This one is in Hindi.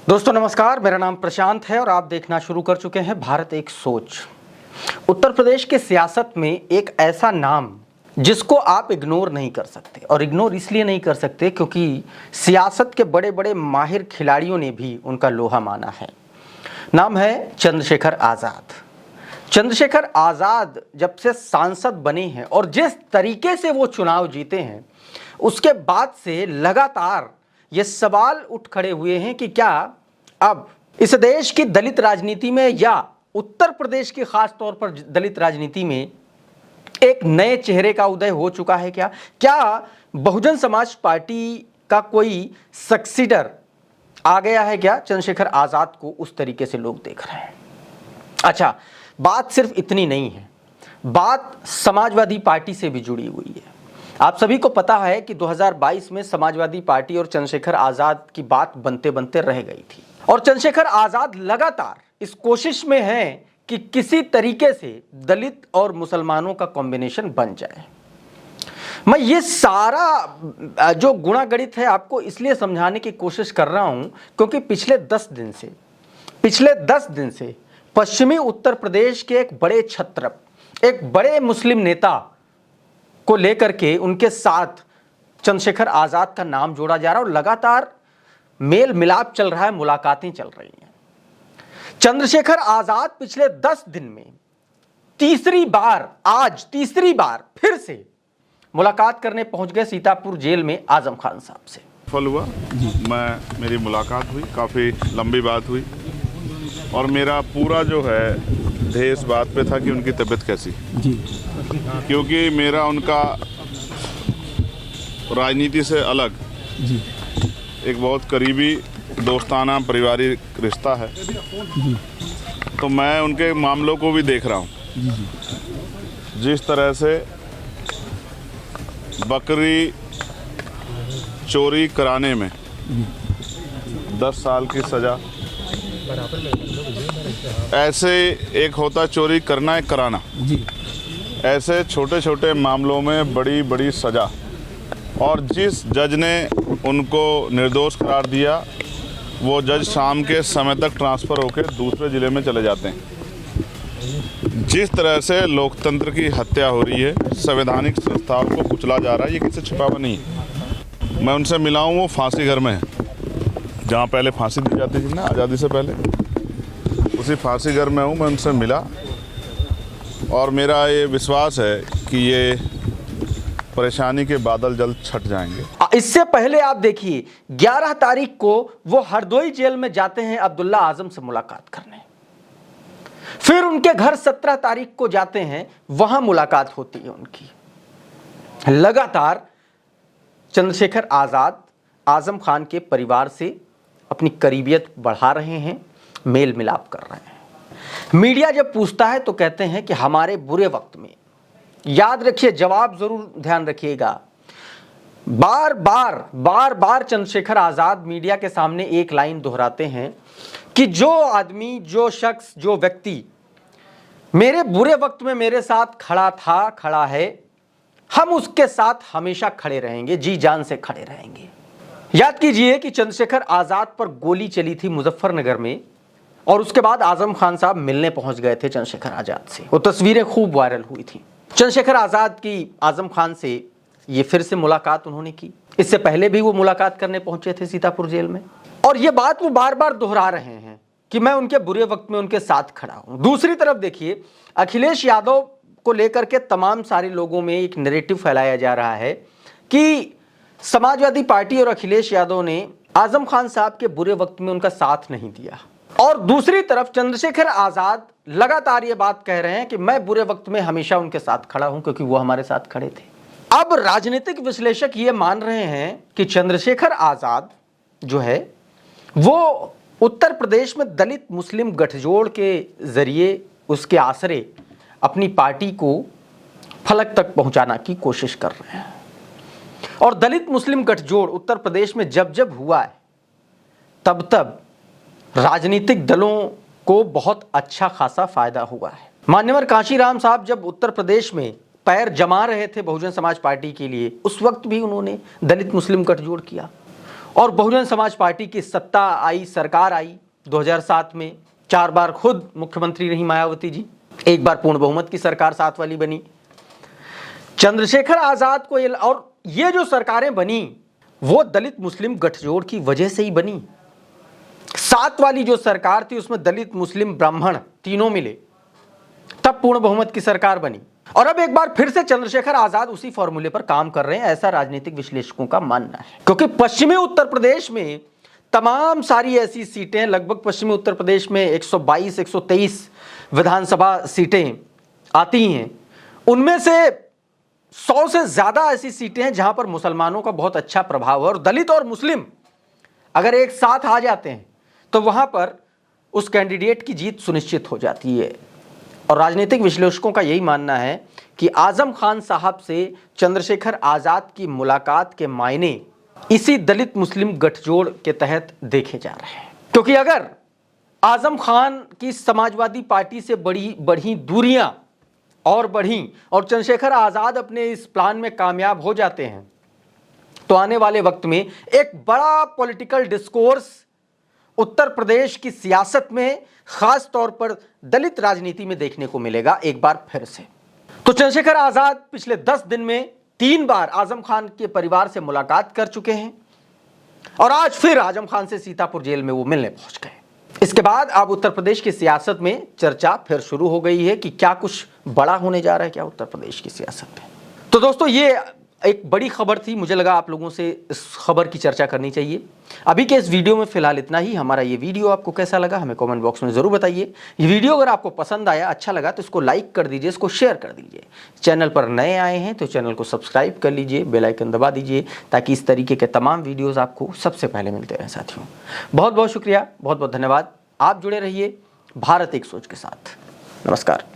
दोस्तों नमस्कार, मेरा नाम प्रशांत है और आप देखना शुरू कर चुके हैं भारत एक सोच। उत्तर प्रदेश के सियासत में एक ऐसा नाम जिसको आप इग्नोर नहीं कर सकते, और इग्नोर इसलिए नहीं कर सकते क्योंकि सियासत के बड़े बड़े माहिर खिलाड़ियों ने भी उनका लोहा माना है। नाम है चंद्रशेखर आज़ाद। चंद्रशेखर आज़ाद जब से सांसद बने हैं और जिस तरीके से वो चुनाव जीते हैं, उसके बाद से लगातार ये सवाल उठ खड़े हुए हैं कि क्या अब इस देश की दलित राजनीति में या उत्तर प्रदेश की खास तौर पर दलित राजनीति में एक नए चेहरे का उदय हो चुका है। क्या बहुजन समाज पार्टी का कोई सक्सीडर आ गया है? क्या चंद्रशेखर आज़ाद को उस तरीके से लोग देख रहे हैं? अच्छा, बात सिर्फ इतनी नहीं है, बात समाजवादी पार्टी से भी जुड़ी हुई है। आप सभी को पता है कि 2022 में समाजवादी पार्टी और चंद्रशेखर आज़ाद की बात बनते बनते रह गई थी, और चंद्रशेखर आज़ाद लगातार इस कोशिश में हैं कि किसी तरीके से दलित और मुसलमानों का कॉम्बिनेशन बन जाए। मैं ये सारा जो गुणागणित है आपको इसलिए समझाने की कोशिश कर रहा हूं क्योंकि पिछले 10 दिन से पश्चिमी उत्तर प्रदेश के एक बड़े छत्रप, एक बड़े मुस्लिम नेता को लेकर के उनके साथ चंद्रशेखर आज़ाद का नाम जोड़ा जा रहा है और लगातार मेल मिलाप चल रहा है, मुलाकातें चल रही हैं। चंद्रशेखर आज़ाद पिछले 10 दिन में तीसरी बार फिर से मुलाकात करने पहुंच गए सीतापुर जेल में आजम खान साहब से। सफल हुआ, मेरी मुलाकात हुई, काफ़ी लंबी बात हुई और मेरा पूरा जो है ध्येय इस बात पे था कि उनकी तबीयत कैसी जी, क्योंकि मेरा उनका राजनीति से अलग जी एक बहुत करीबी दोस्ताना पारिवारिक रिश्ता है जी। तो मैं उनके मामलों को भी देख रहा हूँ जी। जिस तरह से बकरी चोरी कराने में 10 साल की सज़ा, ऐसे एक होता चोरी करना एक कराना जी, ऐसे छोटे छोटे मामलों में बड़ी बड़ी सज़ा, और जिस जज ने उनको निर्दोष करार दिया वो जज शाम के समय तक ट्रांसफ़र होकर दूसरे ज़िले में चले जाते हैं। जिस तरह से लोकतंत्र की हत्या हो रही है, संवैधानिक संस्थाओं को कुचला जा रहा है, ये किसी से छिपा हुआ नहीं है। मैं उनसे मिला हूँ, वो फांसी घर में है, जहाँ पहले फांसी दी जाती थी ना आज़ादी से पहले, उसी फांसी घर में हूँ। मैं उनसे मिला और मेरा ये विश्वास है कि ये परेशानी के बादल जल्द छट जाएंगे। इससे पहले आप देखिए 11 तारीख को वो हरदोई जेल में जाते हैं अब्दुल्ला आजम से मुलाकात करने, फिर उनके घर 17 तारीख को जाते हैं, वहां मुलाकात होती है उनकी। लगातार चंद्रशेखर आज़ाद आजम खान के परिवार से अपनी करीबियत बढ़ा रहे हैं, मेल मिलाप कर रहे हैं। मीडिया जब पूछता है तो कहते हैं कि हमारे बुरे वक्त में, याद रखिए, जवाब जरूर ध्यान रखिएगा, बार बार चंद्रशेखर आज़ाद मीडिया के सामने एक लाइन दोहराते हैं कि जो आदमी, जो शख्स, जो व्यक्ति मेरे बुरे वक्त में मेरे साथ खड़ा था, खड़ा है, हम उसके साथ हमेशा खड़े रहेंगे, जी जान से खड़े रहेंगे। याद कीजिए कि चंद्रशेखर आज़ाद पर गोली चली थी मुजफ्फरनगर में, और उसके बाद आजम खान साहब मिलने पहुंच गए थे चंद्रशेखर आज़ाद से। वो तस्वीरें खूब वायरल हुई थी। चंद्रशेखर आज़ाद की आजम खान से ये फिर से मुलाकात उन्होंने की। इससे पहले भी वो मुलाकात करने पहुंचे थे सीतापुर जेल में, और ये बात वो बार बार दोहरा रहे हैं कि मैं उनके बुरे वक्त में उनके साथ खड़ा हूं। दूसरी तरफ देखिए, अखिलेश यादव को लेकर के तमाम सारे लोगों में एक नैरेटिव फैलाया जा रहा है कि समाजवादी पार्टी और अखिलेश यादव ने आजम खान साहब के बुरे वक्त में उनका साथ नहीं दिया, और दूसरी तरफ चंद्रशेखर आज़ाद लगातार ये बात कह रहे हैं कि मैं बुरे वक्त में हमेशा उनके साथ खड़ा हूं क्योंकि वो हमारे साथ खड़े थे। अब राजनीतिक विश्लेषक ये मान रहे हैं कि चंद्रशेखर आज़ाद जो है वो उत्तर प्रदेश में दलित मुस्लिम गठजोड़ के जरिए, उसके आसरे अपनी पार्टी को फलक तक पहुंचाने की कोशिश कर रहे हैं। और दलित मुस्लिम गठजोड़ उत्तर प्रदेश में जब जब हुआ है, तब तब राजनीतिक दलों को बहुत अच्छा खासा फायदा हुआ है। मान्यवर कांशीराम साहब जब उत्तर प्रदेश में पैर जमा रहे थे बहुजन समाज पार्टी के लिए, उस वक्त भी उन्होंने दलित मुस्लिम गठजोड़ किया। और बहुजन समाज पार्टी की सत्ता आई, सरकार आई 2007 में। 4 बार खुद मुख्यमंत्री रही मायावती जी, 1 बार पूर्ण बहुमत की सरकार 7 वाली बनी। चंद्रशेखर आजाद को और ये जो सरकारें बनी वो दलित मुस्लिम गठजोड़ की वजह से ही बनी। 7 वाली जो सरकार थी उसमें दलित मुस्लिम ब्राह्मण तीनों मिले, तब पूर्ण बहुमत की सरकार बनी। और अब एक बार फिर से चंद्रशेखर आजाद उसी फॉर्मूले पर काम कर रहे हैं, ऐसा राजनीतिक विश्लेषकों का मानना है। क्योंकि पश्चिमी उत्तर प्रदेश में तमाम सारी ऐसी सीटें, लगभग पश्चिमी उत्तर प्रदेश में 122 123 विधानसभा सीटें आती हैं, उनमें से 100 से ज्यादा ऐसी सीटें हैं जहां पर मुसलमानों का बहुत अच्छा प्रभाव है। और दलित और मुस्लिम अगर एक साथ आ जाते हैं तो वहां पर उस कैंडिडेट की जीत सुनिश्चित हो जाती है। और राजनीतिक विश्लेषकों का यही मानना है कि आजम खान साहब से चंद्रशेखर आजाद की मुलाकात के मायने इसी दलित मुस्लिम गठजोड़ के तहत देखे जा रहे हैं। क्योंकि अगर आजम खान की समाजवादी पार्टी से बढ़ी दूरियां और बढ़ी और चंद्रशेखर आजाद अपने इस प्लान में कामयाब हो जाते हैं तो आने वाले वक्त में एक बड़ा पॉलिटिकल डिस्कोर्स उत्तर प्रदेश की सियासत में, खास तौर पर दलित राजनीति में देखने को मिलेगा एक बार फिर से। तो चंद्रशेखर आजाद पिछले 10 दिन में 3 बार आजम खान के परिवार से मुलाकात कर चुके हैं और आज फिर आजम खान से सीतापुर जेल में वो मिलने पहुंच गए। इसके बाद अब उत्तर प्रदेश की सियासत में चर्चा फिर शुरू हो गई है कि क्या कुछ बड़ा होने जा रहा है क्या उत्तर प्रदेश की सियासत में। तो दोस्तों ये एक बड़ी खबर थी, मुझे लगा आप लोगों से इस खबर की चर्चा करनी चाहिए। अभी के इस वीडियो में फिलहाल इतना ही। हमारा ये वीडियो आपको कैसा लगा हमें कमेंट बॉक्स में ज़रूर बताइए। ये वीडियो अगर आपको पसंद आया, अच्छा लगा तो इसको लाइक कर दीजिए, इसको शेयर कर दीजिए। चैनल पर नए आए हैं तो चैनल को सब्सक्राइब कर लीजिए, बेल आइकन दबा दीजिए ताकि इस तरीके के तमाम वीडियोज़ आपको सबसे पहले मिलते रहें। साथियों बहुत बहुत शुक्रिया, बहुत बहुत धन्यवाद। आप जुड़े रहिए भारत एक सोच के साथ। नमस्कार।